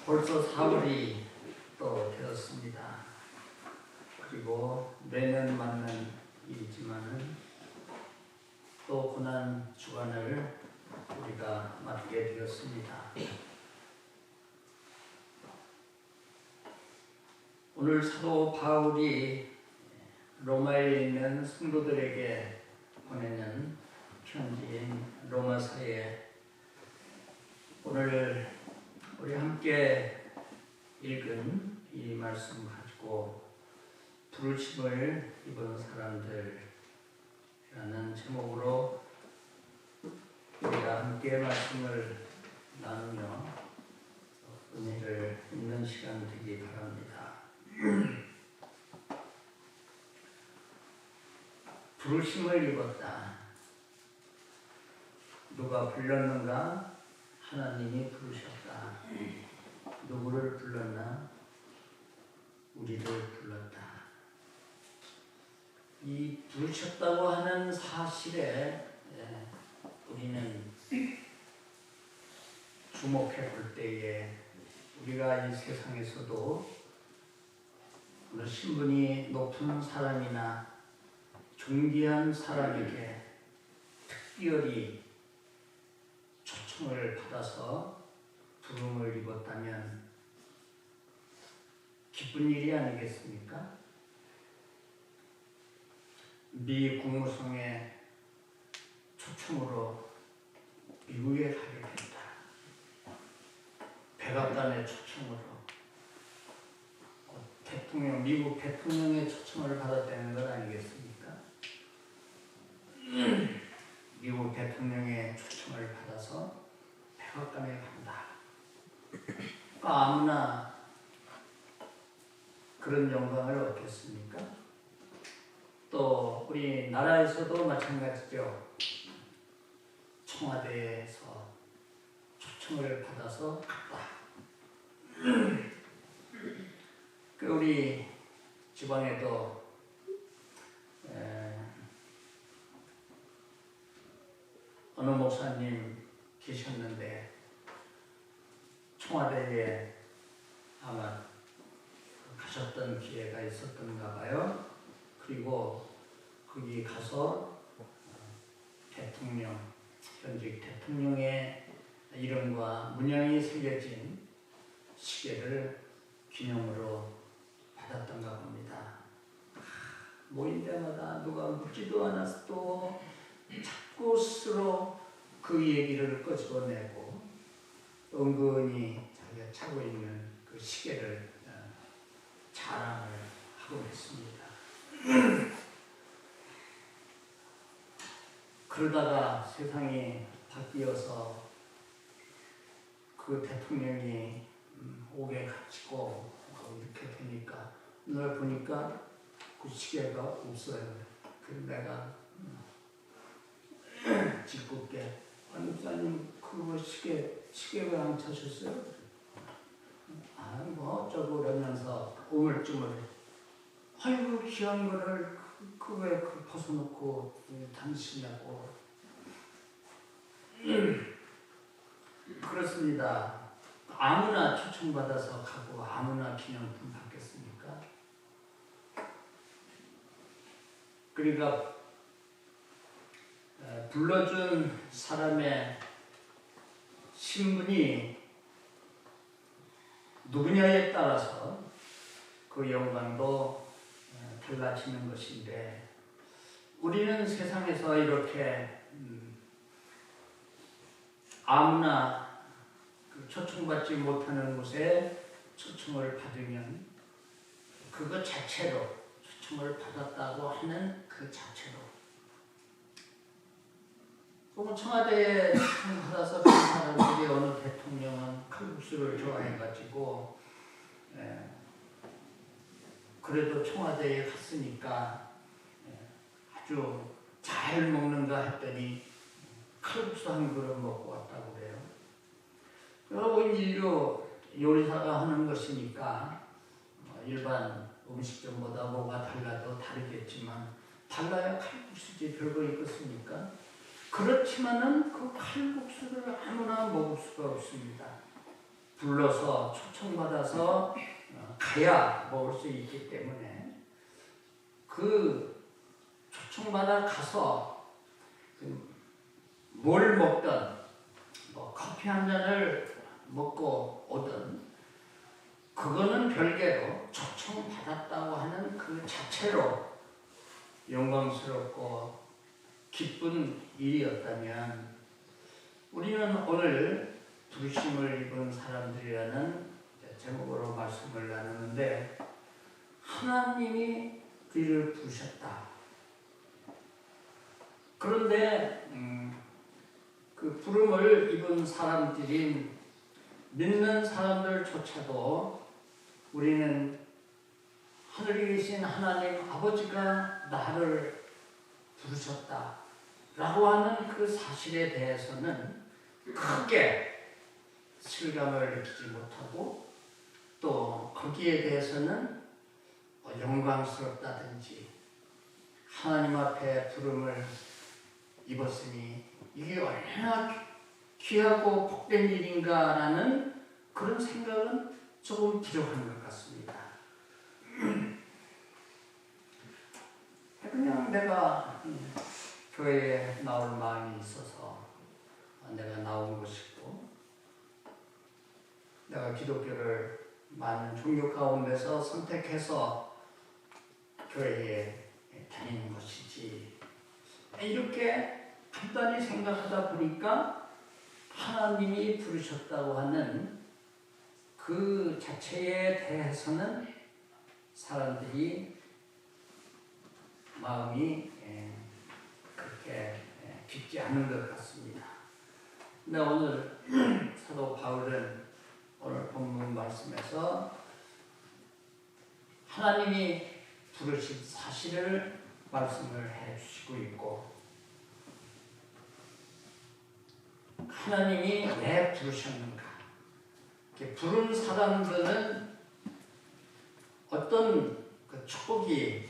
벌써 4월이 또 되었습니다. 그리고 매년 맞는 일이지만은 또 고난 주간을 우리가 맞게 되었습니다. 오늘 사도 바울이 로마에 있는 성도들에게 보내는 편지인 로마서에 오늘 우리 함께 읽은 이 말씀 가지고 부르심을 입은 사람들이라는 제목으로 우리가 함께 말씀을 나누며 은혜를 읽는 시간 되기 바랍니다. 부르심을 입었다. 누가 불렀는가? 하나님이 부르셨다. 누구를 불렀나? 우리를 불렀다. 이 부르셨다고 하는 사실에 우리는 주목해 볼 때에 우리가 이 세상에서도 어느 신분이 높은 사람이나 존귀한 사람에게 특별히 초청을 받아서 부름을 입었다면 기쁜 일이 아니겠습니까? 미 국무성의 초청으로 미국에 가게 된다. 백악관의 초청으로 미국 대통령의 초청을 받았다는 것 아니겠습니까? 미국 대통령의 초청을 받아서 백악관에 간다. 아무나 그런 영광을 얻겠습니까? 또 우리 나라에서도 마찬가지죠. 청와대에서 초청을 받아서 갔다. 우리 지방에도 어느 목사님 계셨는데 청와대에 아마 가셨던 기회가 있었던가 봐요. 그리고 거기 가서 현직 대통령의 이름과 문양이 새겨진 시계를 기념으로 받았던가 봅니다. 모인 때마다 누가 묻지도 않았어도 자꾸 스스로 그 얘기를 끄집어내고 은근히 자기가 차고 있는 그 시계를 자랑을 하고 있습니다. 그러다가 세상이 바뀌어서 그 대통령이 옥에 갇히고 이렇게 되니까 오늘 보니까 그 시계가 없어요. 그래서 내가 짓궂게 목사님 그거 시계 왜 안 차셨어요? 뭐 어쩌고 그러면서 우물쭈물 아이고 귀한 거를 왜 벗어놓고 다니시냐고. 그렇습니다. 아무나 초청받아서 가고 아무나 기념품 받겠습니까? 그러니까 불러준 사람의 신분이 누구냐에 따라서 그 영광도 달라지는 것인데 우리는 세상에서 이렇게 아무나 초청받지 못하는 곳에 초청을 받으면 그것 자체로 초청을 받았다고 하는 그 자체로 청와대에 초청받아서 간 사람들이 어느 대통령은 칼국수를 좋아해가지고 그래도 청와대에 갔으니까 아주 잘 먹는가 했더니 칼국수 한 그릇 먹고 왔다고 그래요. 여러분 인류 요리사가 하는 것이니까 일반 음식점보다 뭐가 달라도 다르겠지만 달라야 칼국수지 별거 있겠습니까? 그렇지만은 그 칼국수를 아무나 먹을 수가 없습니다. 불러서 초청받아서 가야 먹을 수 있기 때문에 그 초청받아 가서 뭘 먹든 뭐 커피 한 잔을 먹고 오든 그거는 별개로 초청받았다고 하는 그 자체로 영광스럽고 기쁜 일이었다면 우리는 오늘 부르심을 입은 사람들이라는 제목으로 말씀을 나누는데 하나님이 그를 부르셨다. 그런데 그 부름을 입은 사람들인 믿는 사람들조차도 우리는 하늘에 계신 하나님 아버지가 나를 부르셨다 라고 하는 그 사실에 대해서는 크게 실감을 느끼지 못하고 또 거기에 대해서는 영광스럽다든지 하나님 앞에 부름을 입었으니 이게 얼마나 귀하고 복된 일인가라는 그런 생각은 조금 부족한 것 같습니다. 그냥 내가 교회에 나올 마음이 있어서 내가 나온 것이고 내가 기독교를 많은 종교 가운데서 선택해서 교회에 다니는 것이지 이렇게 간단히 생각하다 보니까 하나님이 부르셨다고 하는 그 자체에 대해서는 사람들이 마음이 그렇게 깊지 않은 것 같습니다. 근데 오늘 사도 바울은 오늘 본문 말씀에서 하나님이 부르신 사실을 말씀을 해주시고 있고 하나님이 왜 부르셨는가 부른 사람들은 어떤 그 축복이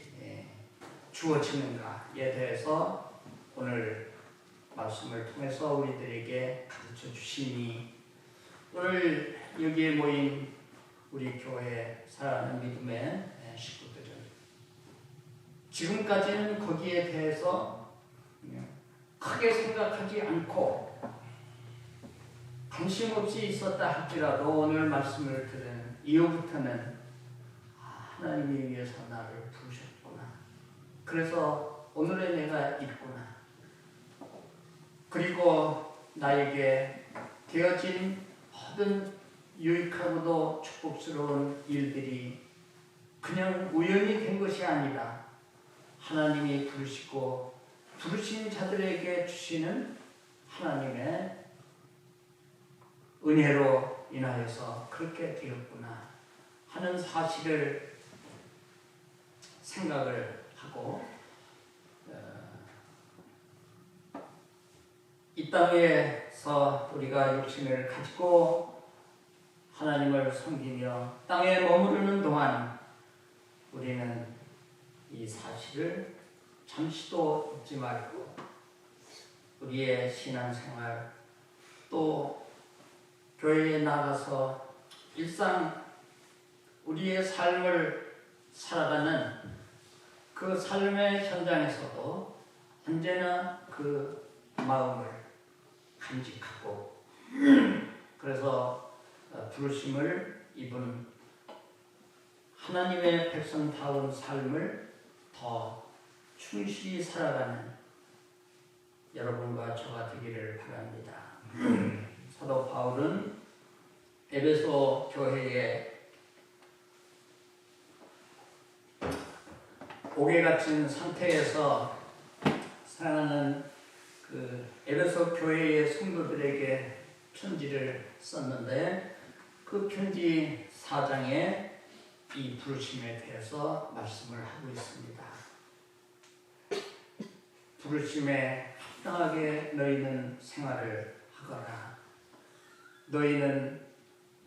주어지는가에 대해서 오늘 말씀을 통해서 우리들에게 가르쳐 주시니 오늘 여기에 모인 우리 교회 사랑하는 믿음의 식구들은 지금까지는 거기에 대해서 크게 생각하지 않고 관심 없이 있었다 할지라도 오늘 말씀을 들은 이후부터는 하나님이 위해서 나를 부르셨구나. 그래서 오늘의 내가 있구나. 그리고 나에게 되어진 모든 유익하고도 축복스러운 일들이 그냥 우연히 된 것이 아니라 하나님이 부르시고 부르신 자들에게 주시는 하나님의 은혜로 인하여서 그렇게 되었구나 하는 사실을 생각을 하고 이 땅에서 우리가 육신을 가지고 하나님을 섬기며 땅에 머무르는 동안 우리는 이 사실을 잠시도 잊지 말고 우리의 신앙생활 또 교회에 나가서 일상 우리의 삶을 살아가는 그 삶의 현장에서도 언제나 그 마음을 간직하고 그래서 부르심을 입은 하나님의 백성다운 삶을 더 충실히 살아가는 여러분과 저가 되기를 바랍니다. 사도 바울은 에베소 교회에 옥에 갇힌 상태에서 사랑하는 그 에베소 교회의 성도들에게 편지를 썼는데 그 편지 4장에 이 부르심에 대해서 말씀을 하고 있습니다. 부르심에 합당하게 너희는 생활을 하거라. 너희는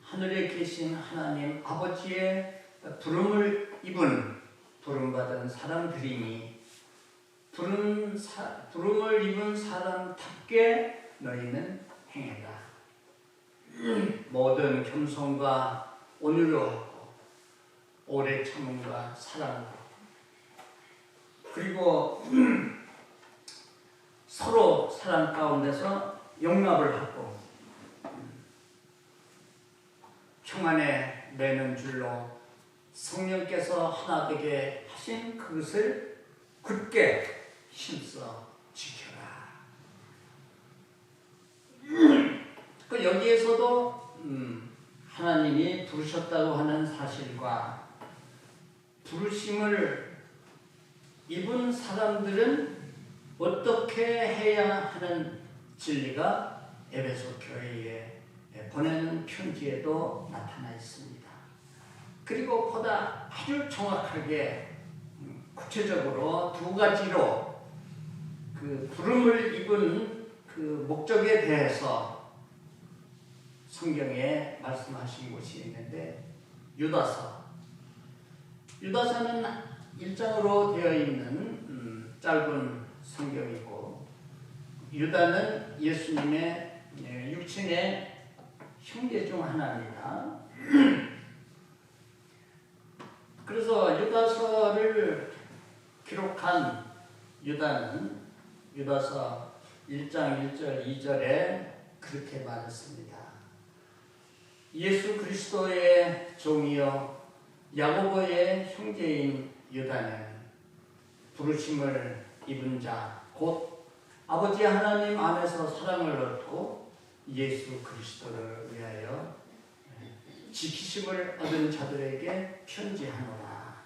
하늘에 계신 하나님 아버지의 부름을 입은 부름받은 사람들이니 부름을 입은 사람답게 너희는 행해라. 모든 겸손과 온유로 하고 오래 참음과 사랑으로 그리고 서로 사랑 가운데서 용납을 하고 평안에 매는 줄로 성령께서 하나 되게 하신 그것을 굳게 힘써 지켜라. 그 여기에서도 하나님이 부르셨다고 하는 사실과 부르심을 입은 사람들은 어떻게 해야 하는 진리가 에베소 교회에 보내는 편지에도 나타나 있습니다. 그리고 보다 아주 정확하게 구체적으로 두 가지로 그 부름을 입은 그 목적에 대해서 성경에 말씀하신 곳이 있는데 유다서는 1장으로 되어 있는 짧은 성경이고 유다는 예수님의 육친의 형제 중 하나입니다. 그래서 유다서를 기록한 유다는 유다서 1장 1절 2절에 그렇게 말했습니다. 예수 그리스도의 종이요 야고보의 형제인 유다는 부르심을 입은 자 곧 아버지 하나님 안에서 사랑을 얻고 예수 그리스도를 위하여 지키심을 얻은 자들에게 편지하노라.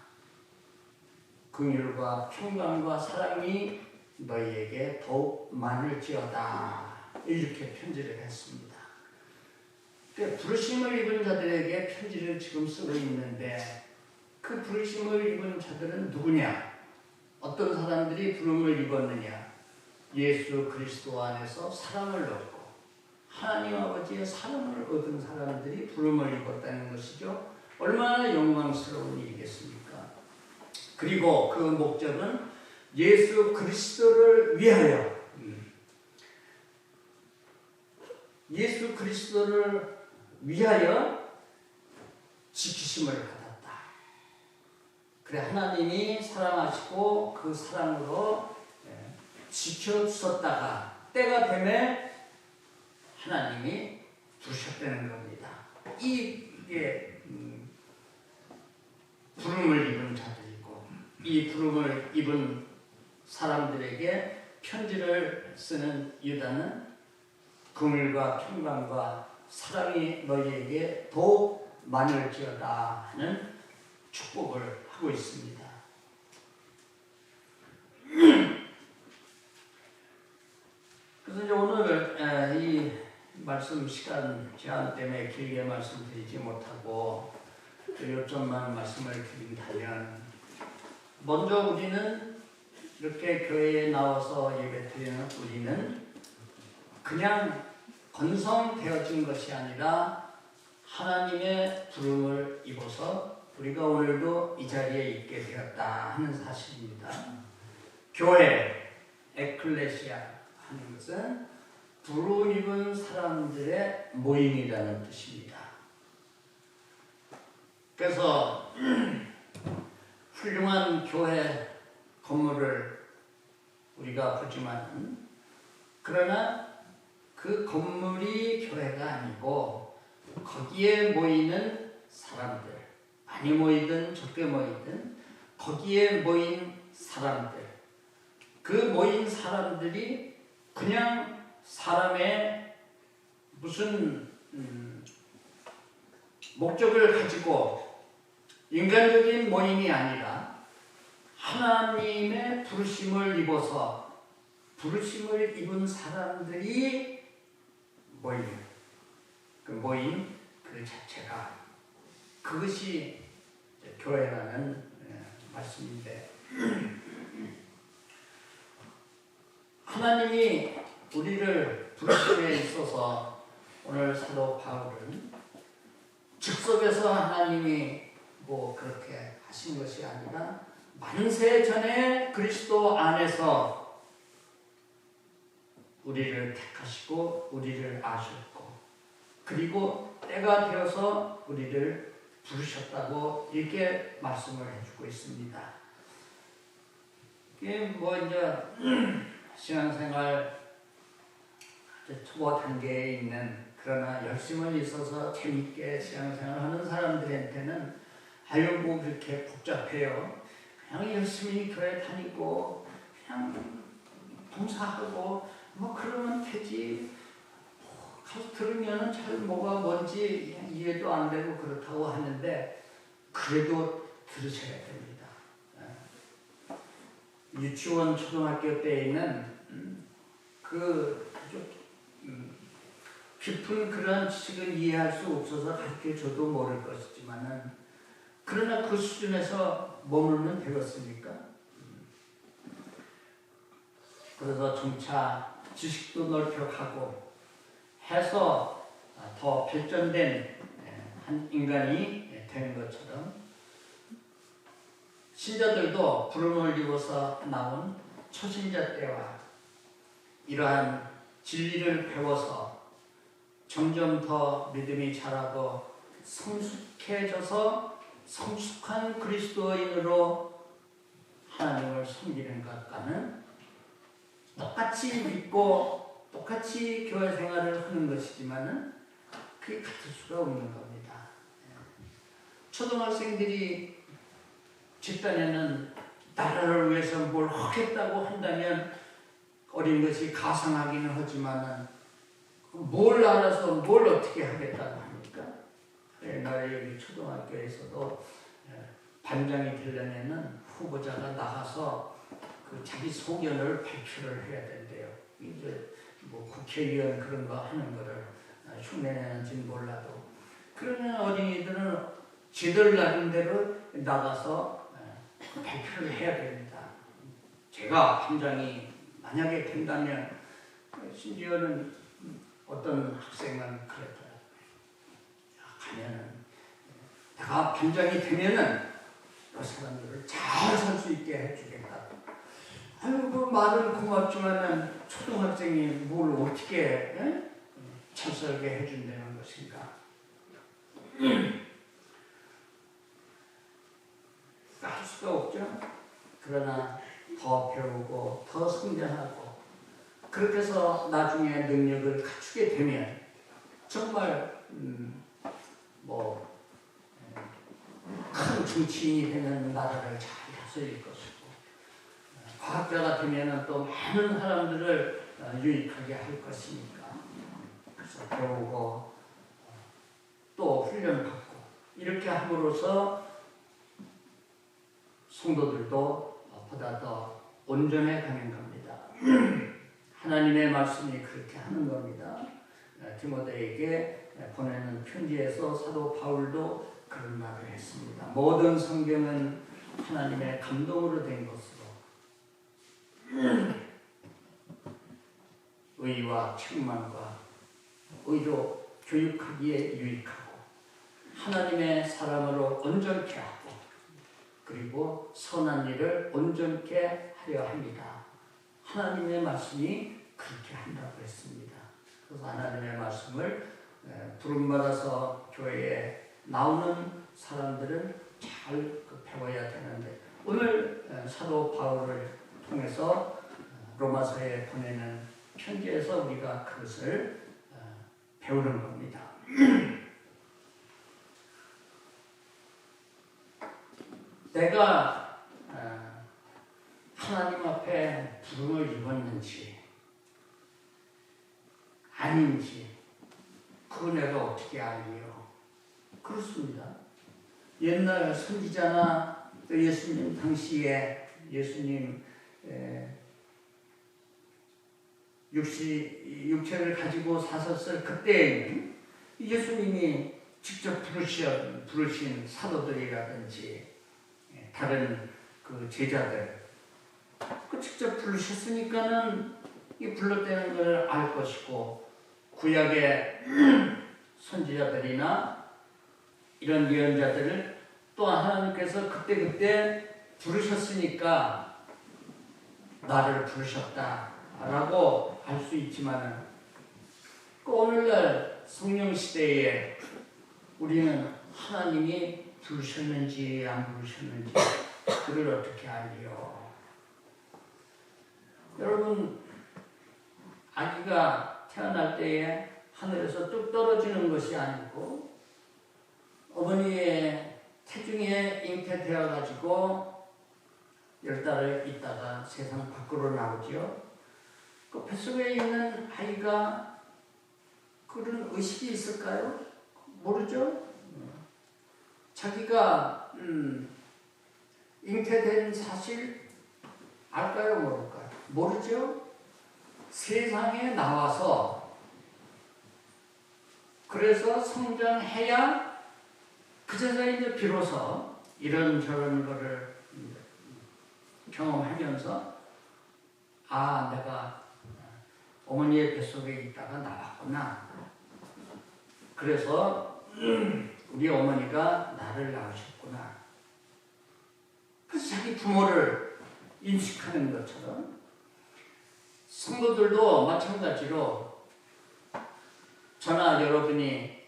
긍휼과 평강과 사랑이 너희에게 더욱 많을지어다. 이렇게 편지를 했습니다. 부르심을 입은 자들에게 편지를 지금 쓰고 있는데 그 부르심을 입은 자들은 누구냐? 어떤 사람들이 부름을 입었느냐? 예수 그리스도 안에서 사랑을 얻고 하나님 아버지의 사랑을 얻은 사람들이 부름을 입었다는 것이죠. 얼마나 영광스러운 일이겠습니까? 그리고 그 목적은 예수 그리스도를 위하여 예수 그리스도를 위하여 지키심을 받았다. 그래 하나님이 사랑하시고 그 사랑으로 지켜주셨다가 때가 되면 하나님이 부르셨다는 겁니다. 이게 부름을 입은 자들이고 이 부름을 입은 사람들에게 편지를 쓰는 유다는 긍휼과 평강과 사랑이 너희에게 더욱 많을지어다 하는 축복을 하고 있습니다. 그래서 이제 오늘 이 말씀 시간 제한 때문에 길게 말씀드리지 못하고 요점만 말씀을 드린다면 먼저 우리는 이렇게 교회에 나와서 예배드리는 우리는 그냥 건성되어진 것이 아니라 하나님의 부름을 입어서 우리가 오늘도 이 자리에 있게 되었다 하는 사실입니다. 교회, 에클레시아 하는 것은 부름 입은 사람들의 모임이라는 뜻입니다. 그래서 훌륭한 교회 건물을 우리가 보지만 그러나 그 건물이 교회가 아니고 거기에 모이는 사람들, 많이 모이든 적게 모이든 거기에 모인 사람들, 그 모인 사람들이 그냥 사람의 무슨 목적을 가지고 인간적인 모임이 아니라 하나님의 부르심을 입어서 부르심을 입은 사람들이 모임 그 자체가 그것이 교회라는 말씀인데 하나님이 우리를 부르심에 있어서 오늘 사도 바울은 즉석에서 하나님이 뭐 그렇게 하신 것이 아니라 만세 전에 그리스도 안에서 우리를 택하시고 우리를 아셨고 그리고 때가 되어서 우리를 부르셨다고 이렇게 말씀을 해주고 있습니다. 이게 뭐 이제 신앙생활 초보 단계에 있는 그러나 열심은 있어서 재밌게 신앙생활 하는 사람들한테는 아유 뭐 그렇게 복잡해요. 그냥 열심히 교회 다니고 그냥 봉사하고 뭐 그러면 되지. 가서 들으면 잘 뭐가 뭔지 이해도 안 되고 그렇다고 하는데 그래도 들으셔야 됩니다. 유치원 초등학교 때에는 그 깊은 그런 지식을 이해할 수 없어서 가르쳐줘도 모를 것이지만은 그러나 그 수준에서 머물면 되겠습니까? 그래서 점차 지식도 넓혀가고 해서 더 발전된 한 인간이 되는 것처럼 신자들도 부름을 입어서 나온 초신자 때와 이러한 진리를 배워서 점점 더 믿음이 자라고 성숙해져서 성숙한 그리스도인으로 하나님을 섬기는 것과는 똑같이 믿고 똑같이 교회 생활을 하는 것이지만은 그게 같을 수가 없는 겁니다. 초등학생들이 집단에는 나라를 위해서 뭘 하겠다고 한다면 어린 것이 가상하기는 하지만은 뭘 알아서 뭘 어떻게 하겠다고 합니까? 옛날에 여기 초등학교에서도 반장이 되려면은 후보자가 나가서 그 자기 소견을 발표를 해야 된대요. 이제 뭐 국회의원 그런 거 하는 거를 흉내내는지는 몰라도 그러면 어린이들은 지들 나름대로 나가서 발표를 해야 됩니다. 제가 반장이 만약에 된다면 심지어는 어떤 학생은 그랬더라고요. 가면은 내가 반장이 되면은 그 사람들을 잘 살 수 있게 해주겠다. 아유 그 말은 고맙지만은 초등학생이 뭘 어떻게 잘 살게 해준다는 것인가? 할 수가 없죠. 그러나 더 배우고 더 성장하고 그렇게 해서 나중에 능력을 갖추게 되면 정말 큰 정치인이 되는 나라를 잘 다스릴 것이고 과학자가 되면 또 많은 사람들을 유익하게 할 것이니까 그래서 배우고 또 훈련받고 이렇게 함으로써 성도들도 보다 더 온전해 가는 겁니다. 하나님의 말씀이 그렇게 하는 겁니다. 디모데에게 보내는 편지에서 사도 바울도 그런 말을 했습니다. 모든 성경은 하나님의 감동으로 된 것으로 의와 책망과 의로 교육하기에 유익하고 하나님의 사람으로 온전케 하고 그리고 선한 일을 온전케 하려 합니다. 하나님의 말씀이 그렇게 한다고 했습니다. 그래서 하나님의 말씀을 부름받아서 교회에 나오는 사람들은 잘 배워야 되는데 오늘 사도 바울을 통해서 로마서에 보내는 편지에서 우리가 그것을 배우는 겁니다. 내가 하나님 앞에 부름을 입었는지 아닌지 그거 내가 어떻게 알리요? 그렇습니다. 옛날 선지자나 또 예수님 당시에 예수님 육체를 가지고 사셨을 그때에는 예수님이 직접 부르신 사도들이라든지 다른 그 제자들 그 직접 부르셨으니까는 이 불렀다는 것을 알 것이고 구약의 선지자들이나 이런 예언자들을 또 하나님께서 그때그때 부르셨으니까 나를 부르셨다라고 할 수 있지만 오늘날 성령 시대에 우리는 하나님이 부르셨는지 안 부르셨는지 그를 어떻게 알리요? 여러분, 아기가 태어날 때에 하늘에서 뚝 떨어지는 것이 아니고 어머니의 태중에 잉태되어 가지고 10달을 있다가 세상 밖으로 나오지요. 그 뱃속에 있는 아이가 그런 의식이 있을까요? 모르죠. 자기가 잉태된 사실 알까요? 모를까요? 모르죠. 세상에 나와서 그래서 성장해야 그제서 이제 비로소 이런저런 거를 경험하면서 아, 내가 어머니의 뱃속에 있다가 나왔구나. 그래서 우리 어머니가 나를 낳으셨구나. 그래서 자기 부모를 인식하는 것처럼 성도들도 마찬가지로 저나 여러분이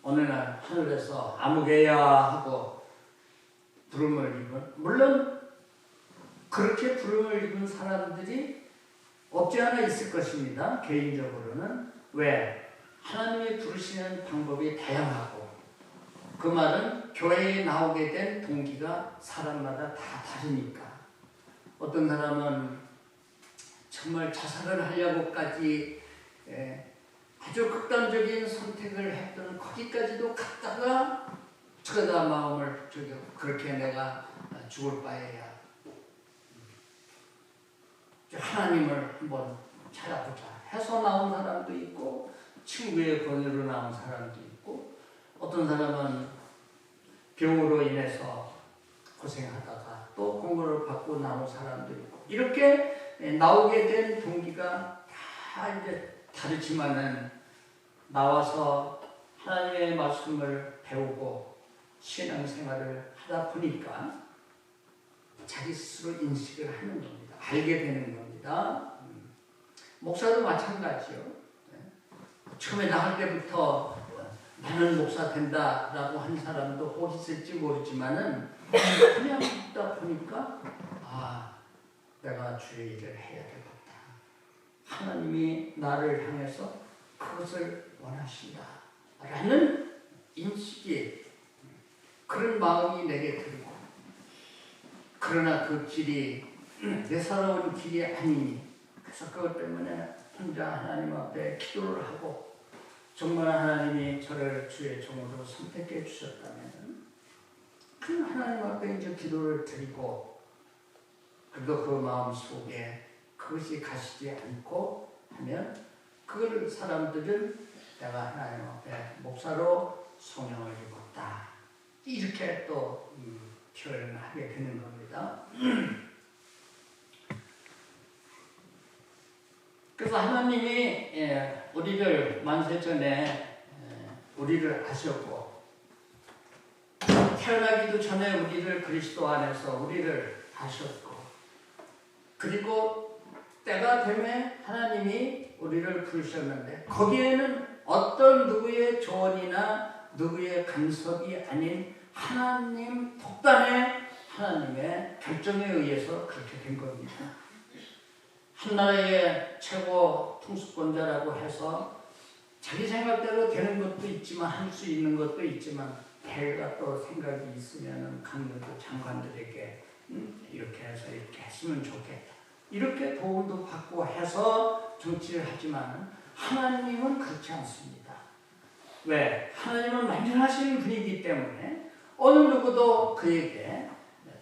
어느 날 하늘에서 아무개야 하고 부름을 입은, 물론 그렇게 부름을 입은 사람들이 없지 않아 있을 것입니다. 개인적으로는. 왜? 하나님이 부르시는 방법이 다양하고 그 말은 교회에 나오게 된 동기가 사람마다 다 다르니까 어떤 사람은 정말 자살을 하려고까지 아주 극단적인 선택을 했던 거기까지도 갔다가 그러다 마음을 그렇게 내가 죽을 바에야 하나님을 한번 찾아보자 해서 나온 사람도 있고 친구의 권유로 나온 사람도 있고 어떤 사람은 병으로 인해서 고생하다가 또 공부를 받고 나온 사람도 있고 이렇게 나오게 된 동기가 다 이제 다르지만은 나와서 하나님의 말씀을 배우고 신앙생활을 하다 보니까 자기 스스로 인식을 하는 겁니다. 알게 되는 겁니다. 목사도 마찬가지요. 처음에 나갈 때부터 나는 목사 된다라고 한 사람도 혹 있을지 모르지만은 그냥 듣다 보니까 아, 내가 주의 일을 해야 되겠다. 하나님이 나를 향해서 그것을 원하신다 라는 인식이 그런 마음이 내게 들고 그러나 그 길이 내 살아온 길이 아니니 그래서 그것 때문에 혼자 하나님 앞에 기도를 하고 정말 하나님이 저를 주의 종으로 선택해 주셨다면 그 하나님 앞에 이제 기도를 드리고 그래도 그 마음 속에 그것이 가시지 않고 하면 그걸 사람들은 내가 하나님 앞에 목사로 성령을 입었다 이렇게 또 표현을 하게 되는 겁니다. 그래서 하나님이 우리를 만세전에 우리를 아셨고 태어나기도 전에 우리를 그리스도 안에서 우리를 아셨고 그리고 때가 되면 하나님이 우리를 부르셨는데 거기에는 어떤 누구의 조언이나 누구의 간섭이 아닌 하나님 독단의 하나님의 결정에 의해서 그렇게 된 겁니다. 한나라의 최고 통수권자라고 해서 자기 생각대로 되는 것도 있지만 할 수 있는 것도 있지만 대가 또 생각이 있으면 강력도 장관들에게 이렇게 해서 이렇게 했으면 좋겠다. 이렇게 도움도 받고 해서 정치를 하지만 하나님은 그렇지 않습니다. 왜? 하나님은 만전하시는 분이기 때문에 어느 누구도 그에게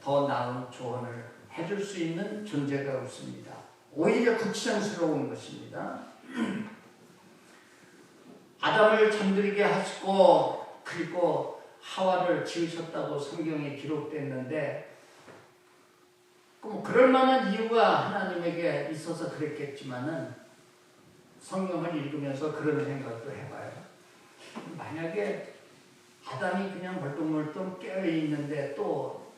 더 나은 조언을 해줄 수 있는 존재가 없습니다. 오히려 극성스러운 것입니다. 아담을 잠들게 하시고 그리고 하와를 지으셨다고 성경에 기록됐는데 그럴 만한 이유가 하나님에게 있어서 그랬겠지만은 성경을 읽으면서 그런 생각도 해봐요. 만약에 아담이 그냥 멀뚱멀뚱 깨어있는데 또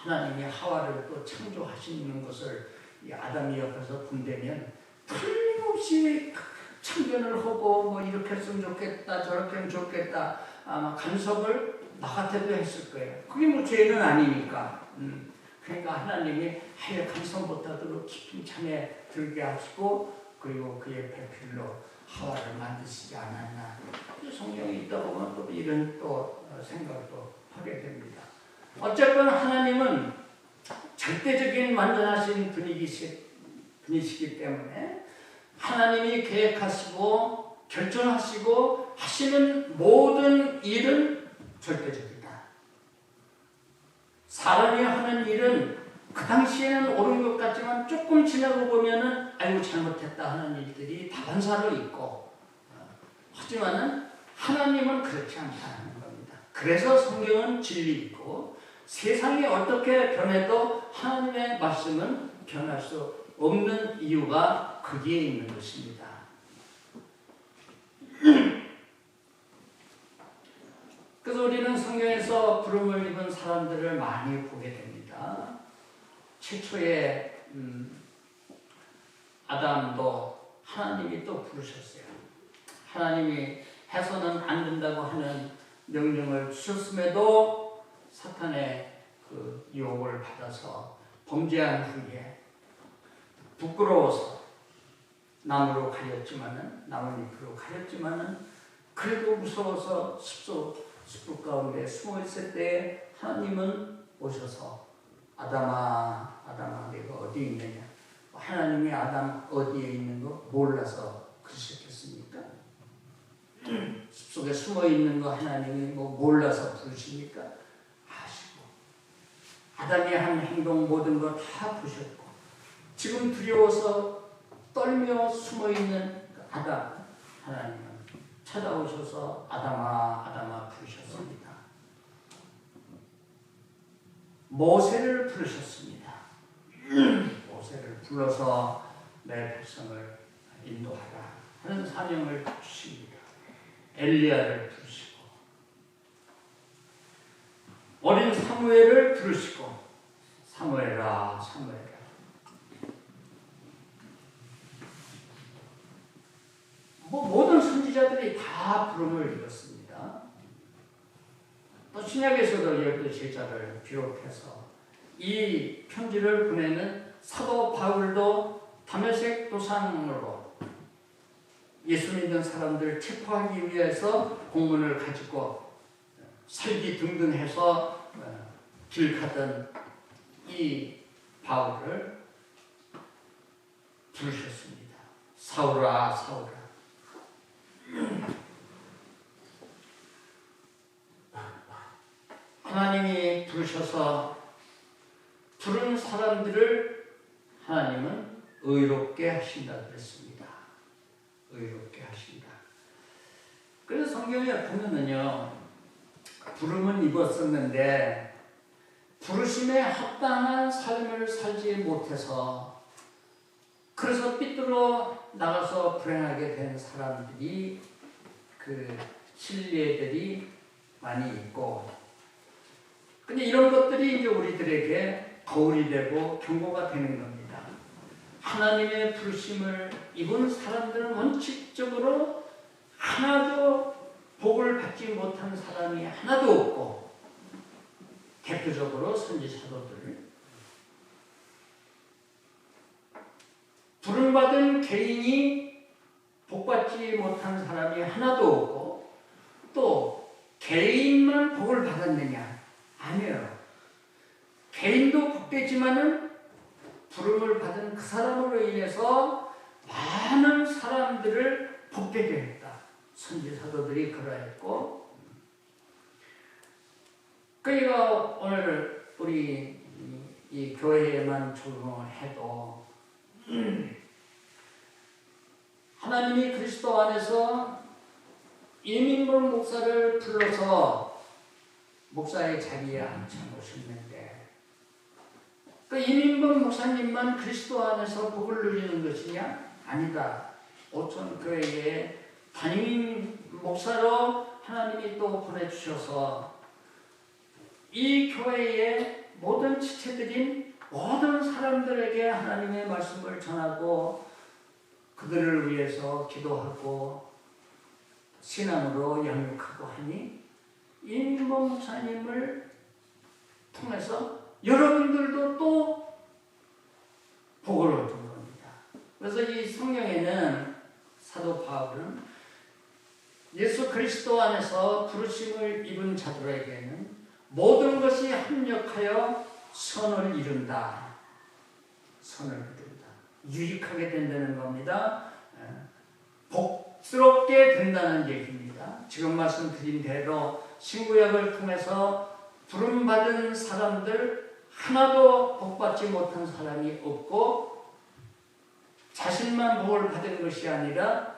하나님이 하와를 또 창조하시는 것을 이 아담이 옆에서 본다면 틀림없이 참견을 하고 뭐 이렇게 했으면 좋겠다 저렇게 하면 좋겠다 아마 간섭을 나 같아도 했을 거예요. 그게 뭐 죄는 아니니까. 그러니까 하나님이 하여 간섭 못하도록 깊은 잠에 들게 하시고 그리고 그의 배필로 하와를 만드시지 않았나. 성경에 있다 보면 또 이런 또 생각도 하게 됩니다. 어쨌건 하나님은 절대적인 완전하신 분이시기 때문에 하나님이 계획하시고 결정하시고 하시는 모든 일은 절대적이다. 사람이 하는 일은 그 당시에는 옳은 것 같지만 조금 지나고 보면은 아이고 잘못했다 하는 일들이 다반사로 있고 하지만은 하나님은 그렇지 않다는 겁니다. 그래서 성경은 진리 있고 세상이 어떻게 변해도 하나님의 말씀은 변할 수 없는 이유가 거기에 있는 것입니다. 그래서 우리는 성경에서 부름을 입은 사람들을 많이 보게 됩니다. 최초의 아담도 하나님이 또 부르셨어요. 하나님이 해서는 안 된다고 하는 명령을 주셨음에도 사탄의 그 유혹을 받아서 범죄한 후에 부끄러워서 나무로 가렸지만은 나뭇잎으로 가렸지만은 그래도 무서워서 숲 가운데 숨어 있을 때 하나님은 오셔서 아담아 내가 어디 있느냐. 하나님이 아담 어디에 있는 거 몰라서 그러셨겠습니까? 숲속에 숨어 있는 거 하나님이 뭐 몰라서 부르십니까? 아시고 아담이 한 행동 모든 거 다 보셨고 지금 두려워서 떨며 숨어 있는 아담 하나님은 찾아오셔서 아담아 부르셨습니다. 모세를 부르셨습니다. 모세를 불러서 내 백성을 인도하라 하는 사명을 주십니다. 엘리야를 부르시고 어린 사무엘을 부르시고 사무엘아 모든 선지자들이 다 부름을 입었습니다. 또 신약에서도 12제자를 비롯해서 이 편지를 보내는 사도 바울도 다메섹 도상으로 예수 믿는 사람들 체포하기 위해서 공문을 가지고 설기 등등 해서 길 가던 이 바울을 부르셨습니다. 사울아 하나님이 부르셔서 부른 사람들을 하나님은 의롭게 하신다 그랬습니다. 의롭게 하신다. 그래서 성경에 보면은요, 부름은 입었었는데 부르심에 합당한 삶을 살지 못해서 그래서 삐뚤어 나가서 불행하게 된 사람들이 그 신뢰들이 많이 있고 근데 이런 것들이 이제 우리들에게 거울이 되고 경고가 되는 겁니다. 하나님의 부르심을 입은 사람들은 원칙적으로 하나도 복을 받지 못한 사람이 하나도 없고 대표적으로 선지자도들 부름받은 개인이 복받지 못한 사람이 하나도 없고 또 개인만 복을 받았느냐? 아니에요. 개인도 복되지만은 부름을 받은 그 사람으로 인해서 많은 사람들을 복되게 했다. 선지자도들이 그러했고 그러니까 오늘 우리 이 교회에만 적용을 해도 하나님이 그리스도 안에서 이민걸 목사를 불러서 목사의 자리에 앉혀놓으셨는데 그 이민걸 목사님만 그리스도 안에서 복을 누리는 것이냐? 아니다. 오천교회에 담임 목사로 하나님이 또 보내주셔서 이 교회의 모든 지체들인 모든 사람들에게 하나님의 말씀을 전하고 그들을 위해서 기도하고 신앙으로 양육하고 하니 임모 목사님을 통해서 여러분들도 또 복을 얻은 겁니다. 그래서 이 성경에는 사도 바울은 예수 그리스도 안에서 부르심을 입은 자들에게는 모든 것이 합력하여 선을 이룬다. 선을 이룬다. 유익하게 된다는 겁니다. 복스럽게 된다는 얘기입니다. 지금 말씀드린 대로 신구약을 통해서 부름받은 사람들 하나도 복받지 못한 사람이 없고 자신만 복을 받은 것이 아니라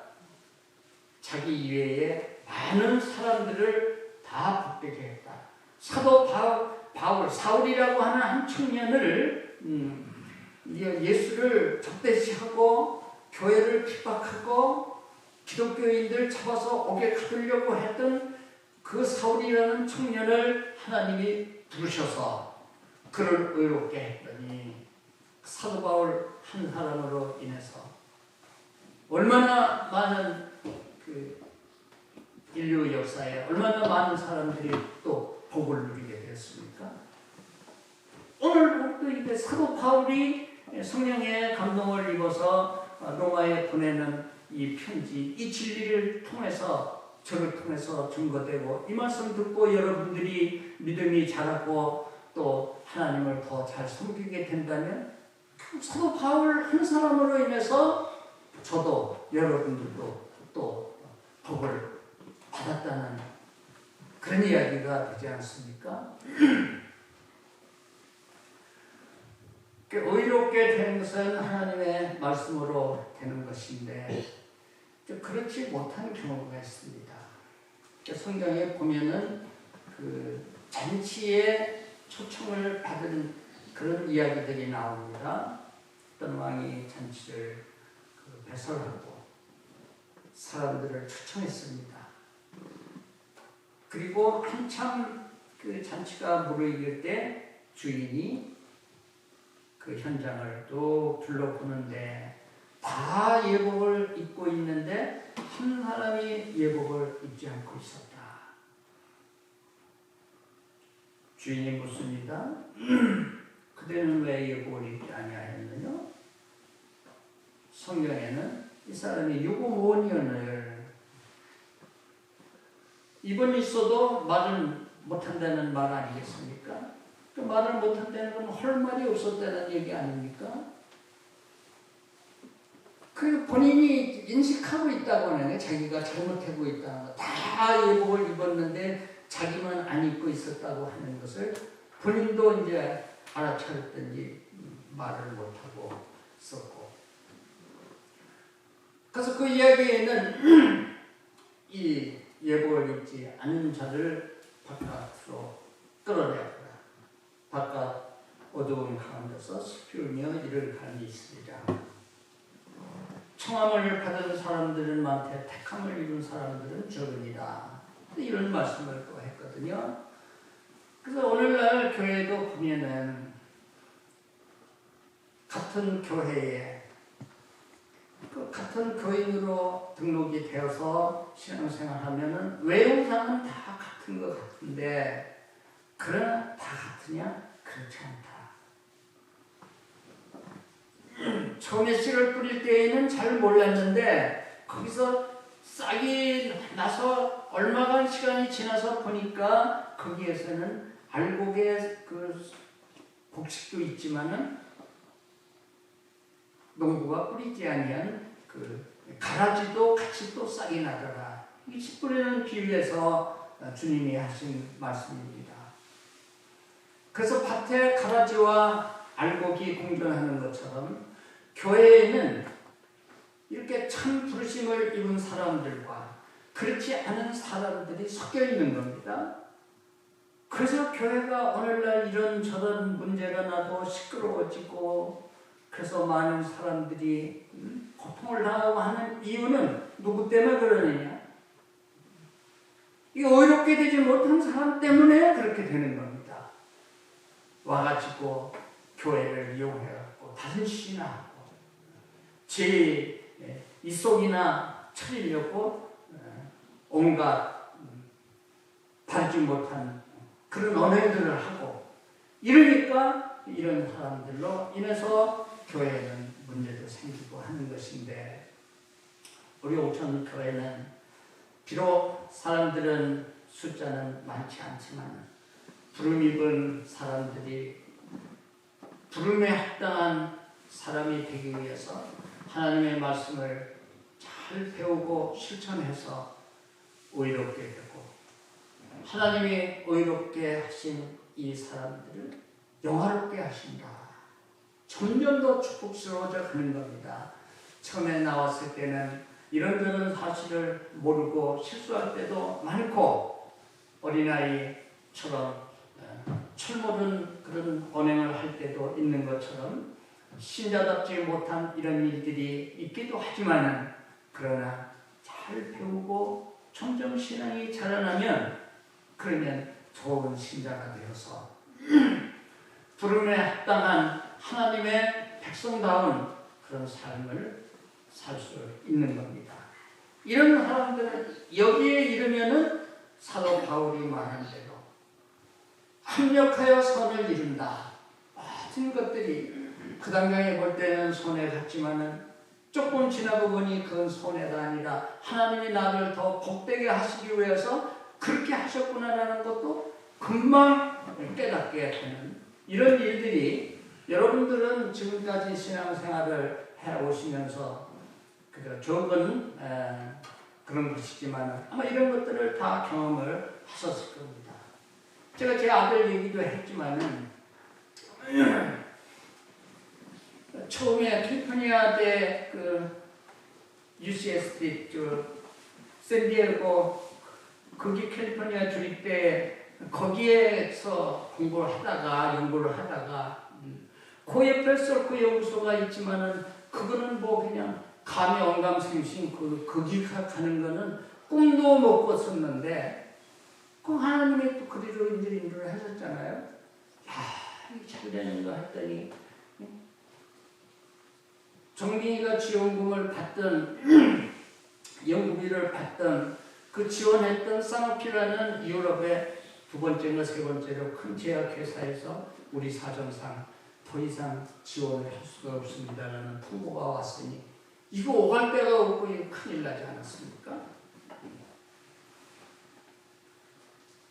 자기 이외에 많은 사람들을 다 복되게 했다. 사도 바울, 사울이라고 하는 한 청년을 예수를 적대시하고 교회를 핍박하고 기독교인들 잡아서 옥에 가두려고 했던 그 사울이라는 청년을 하나님이 부르셔서 그를 의롭게 했더니 사도 바울 한 사람으로 인해서 얼마나 많은 인류 역사에 얼마나 많은 사람들이 또 복을 누리게 되었습니까? 오늘도 이제 사도 바울이 성령의 감동을 입어서 로마에 보내는 이 편지, 이 진리를 통해서 저를 통해서 증거되고 이 말씀 듣고 여러분들이 믿음이 자라고 또 하나님을 더 잘 섬기게 된다면 사도 바울 한 사람으로 인해서 저도 여러분들도 또 복을 받았다는 그런 이야기가 되지 않습니까? 의롭게 되는 것은 하나님의 말씀으로 되는 것인데 그렇지 못한 경우가 있습니다. 성경에 보면은 그 잔치에 초청을 받은 그런 이야기들이 나옵니다. 어떤 왕이 잔치를 배설하고 사람들을 초청했습니다. 그리고 한참 그 잔치가 무르익을 때 주인이 그 현장을 또 둘러보는데 다 예복을 입고 있는데 한 사람이 예복을 입지 않고 있었다. 주인이 묻습니다. 그대는 왜 예복을 입지 아니하였느냐? 성경에는 이 사람이 유고모니언을 입은 있어도 말을 못한다는 말 아니겠습니까? 그 말을 못한다는 건 할 말이 없었다는 얘기 아닙니까? 그 본인이 인식하고 있다고 하는 자기가 잘못하고 있다는 거. 다 예복을 입었는데 자기만 안 입고 있었다고 하는 것을 본인도 이제 알아차렸든지 말을 못하고 있었고. 그래서 그 이야기에는 이 예복을 입지 않은 자를 바깥으로 끌어내었다. 바깥 어두운 가운데서 숲이며 이를 가는 있으리라. 청함을 받은 사람들은 많되 택함을 이룬 사람들은 적으니라. 이런 말씀을 또 했거든요. 그래서 오늘날 교회도 보면은 같은 교회에 그 같은 교인으로 등록이 되어서 신앙생활하면은 외형상은 다 같은 것 같은데 그러나 다 같으냐? 그렇지 않다. 처음에 씨를 뿌릴 때에는 잘 몰랐는데 거기서 싹이 나서 얼마간 시간이 지나서 보니까 거기에서는 알곡의 그 곡식도 있지만은 농부가 뿌리지 아니한 그 가라지도 같이 또 싹이 나더라. 이 씨 뿌리는 비유에서 주님이 하신 말씀입니다. 그래서 밭에 가라지와 알곡이 공존하는 것처럼 교회에는 이렇게 참 부르심을 입은 사람들과 그렇지 않은 사람들이 섞여 있는 겁니다. 그래서 교회가 오늘날 이런저런 문제가 나고 시끄러워지고 그래서 많은 사람들이 고통을 당하고 하는 이유는 누구 때문에 그러느냐? 이 의롭게 되지 못한 사람 때문에 그렇게 되는 겁니다. 와가지고 교회를 이용해갖고 다른 신하고 제 이속이나 차리려고 온갖 바르지 못한 그런 언행들을 하고 이러니까 이런 사람들로 인해서 교회에는 문제도 생기고 하는 것인데 우리 오천 교회는 비록 사람들은 숫자는 많지 않지만 부름 입은 사람들이 부름에 합당한 사람이 되기 위해서 하나님의 말씀을 잘 배우고 실천해서 의롭게 되고 하나님이 의롭게 하신 이 사람들을 영화롭게 하신다. 점점 더 축복스러워져 가는 겁니다. 처음에 나왔을 때는 이런저런 사실을 모르고 실수할 때도 많고 어린아이처럼 철모른 그런 언행을 할 때도 있는 것처럼 신자답지 못한 이런 일들이 있기도 하지만 그러나 잘 배우고 점점 신앙이 자라나면 그러면 좋은 신자가 되어서 부름에 합당한 하나님의 백성다운 그런 삶을 살 수 있는 겁니다. 이런 사람들은 여기에 이르면은 사도 바울이 말한 대로 합력하여 선을 이룬다. 모든 것들이 그 당장에 볼 때는 손해 같지만은 조금 지나고 보니 그건 손해가 아니라 하나님이 나를 더 복되게 하시기 위해서 그렇게 하셨구나라는 것도 금방 깨닫게 되는 이런 일들이 여러분들은 지금까지 신앙생활을 해오시면서 적은 그런 것이지만 아마 이런 것들을 다 경험을 하셨을 겁니다. 제가 제 아들 얘기도 했지만은 처음에 캘리포니아 대 UCSD 샌디에고 거기 캘리포니아 주립 때 거기에서 연구를 하다가 그 옆에 솔코 연구소가 있지만은 그거는 뭐 그냥 감히 언감생심 거기 가는 거는 꿈도 못 꿨었는데 그 하나님이 또 그리로 인도를 하셨잖아요. 야, 이게 잘 되는가 했더니 정민이가 지원금을 받던 연구비를 받던 그 지원했던 사노피라는 유럽의 두 번째인가 세 번째로 큰 제약회사에서 우리 사정상 더 이상 지원을 할 수가 없습니다라는 통보가 왔으니 이거 오갈 데가 없고 큰일 나지 않았습니까?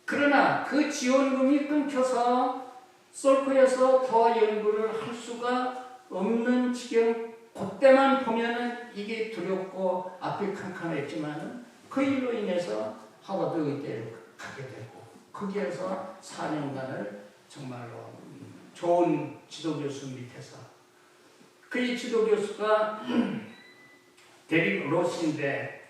그러나 그 지원금이 끊겨서 솔코에서 더 연구를 할 수가 없는 지경 그때만 보면은 이게 두렵고 앞이 캄캄했지만 그 일로 인해서 하버드 의대를 가게 되고 거기에서 4년간을 정말로 좋은 지도교수 밑에서 그 지도교수가 데릭 로스인데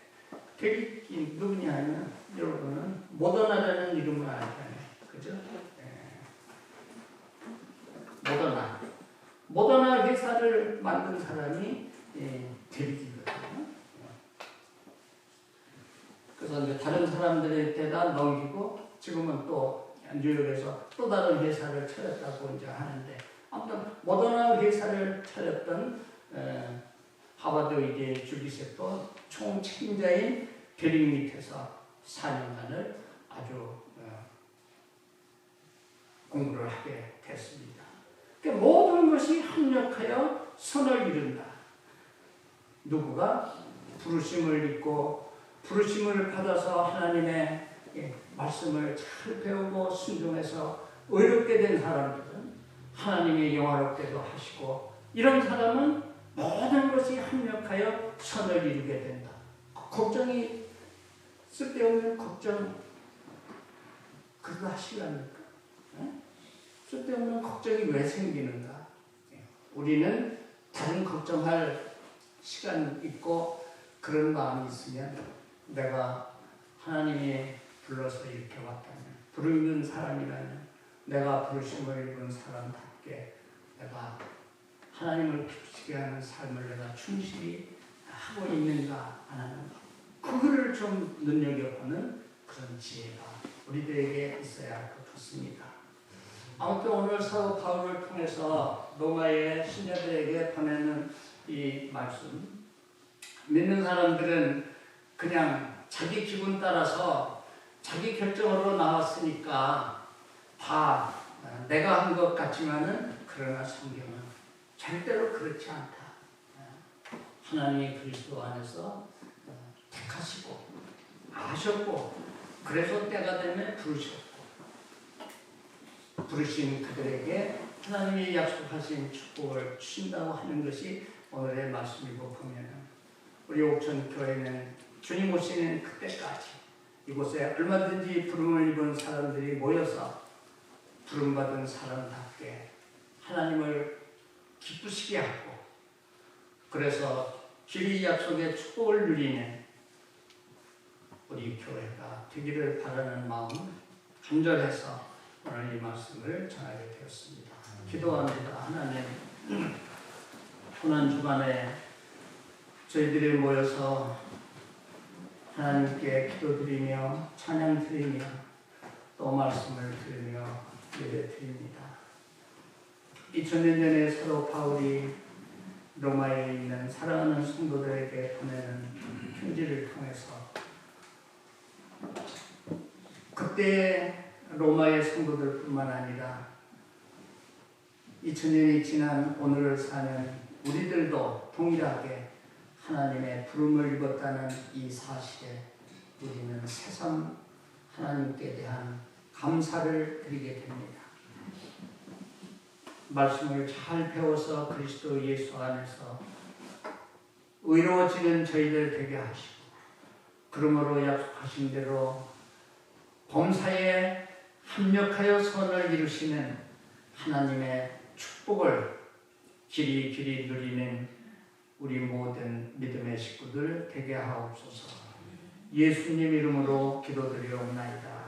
데릭이 누구냐 하면 여러분은 모더나라는 이름을 알잖아요. 그죠? 모더나 회사를 만든 사람이 데릭이거든요. 그래서 이제 다른 사람들한테다 넘기고 지금은 또 뉴욕에서 또 다른 회사를 차렸다고 이제 하는데 아무튼 모더나 회사를 차렸던 하버드 의대 주기세포 총책임자인 데릭 밑에서 4년간을 아주 공부를 하게 됐습니다. 그러니까 모든 것이 합력하여 선을 이룬다. 누구가 부르심을 입고 부르심을 받아서 하나님의 말씀을 잘 배우고 순종해서 의롭게 된 사람들은 하나님이 영화롭게도 하시고 이런 사람은 모든 것이 합력하여 선을 이루게 된다. 걱정이 쓸데없는 걱정 그거 하시랍니까? 쓸데없는 걱정이 왜 생기는가? 우리는 다른 걱정할 시간 있고 그런 마음이 있으면 내가 하나님이 불러서 이렇게 왔다면 부르는 사람이라면 내가 부르심을 입은 사람답게 내가 하나님을 기쁘시게 하는 삶을 내가 충실히 하고 있는가 안 하는가 그거를 좀 눈여겨보는 그런 지혜가 우리들에게 있어야 할 것 같습니다. 아무튼 오늘 사도 바울을 통해서 로마의 신자들에게 보내는 이 말씀, 믿는 사람들은 그냥 자기 기분 따라서 자기 결정으로 나왔으니까 다 내가 한 것 같지만은, 그러나 성경은 절대로 그렇지 않다. 하나님이 그리스도 안에서 택하시고 아셨고, 그래서 때가 되면 부르셨고, 부르신 그들에게 하나님이 약속하신 축복을 주신다고 하는 것이 오늘의 말씀이고, 보면 우리 옥천교회는 주님 오시는 그때까지 이곳에 얼마든지 부름을 입은 사람들이 모여서 부름받은 사람답게 하나님을 기쁘시게 하고, 그래서 길이 약속의 축복을 누리는 우리 교회가 되기를 바라는 마음 간절해서 오늘 이 말씀을 전하게 되었습니다. 기도합니다. 하나님, 고난 주간에 저희들이 모여서 하나님께 기도드리며 찬양드리며 또 말씀을 들으며 예배드립니다. 2000년 전에 사도 바울이 로마에 있는 사랑하는 성도들에게 보내는 편지를 통해서 그때 로마의 성도들뿐만 아니라 2000년이 지난 오늘을 사는 우리들도 동일하게 하나님의 부름을 입었다는 이 사실에 우리는 새삼 하나님께 대한 감사를 드리게 됩니다. 말씀을 잘 배워서 그리스도 예수 안에서 의로워지는 저희들 되게 하시고, 그러므로 약속하신 대로 범사에 합력하여 선을 이루시는 하나님의 축복을 길이 누리는 우리 모든 믿음의 식구들 되게 하옵소서. 예수님 이름으로 기도드리옵나이다.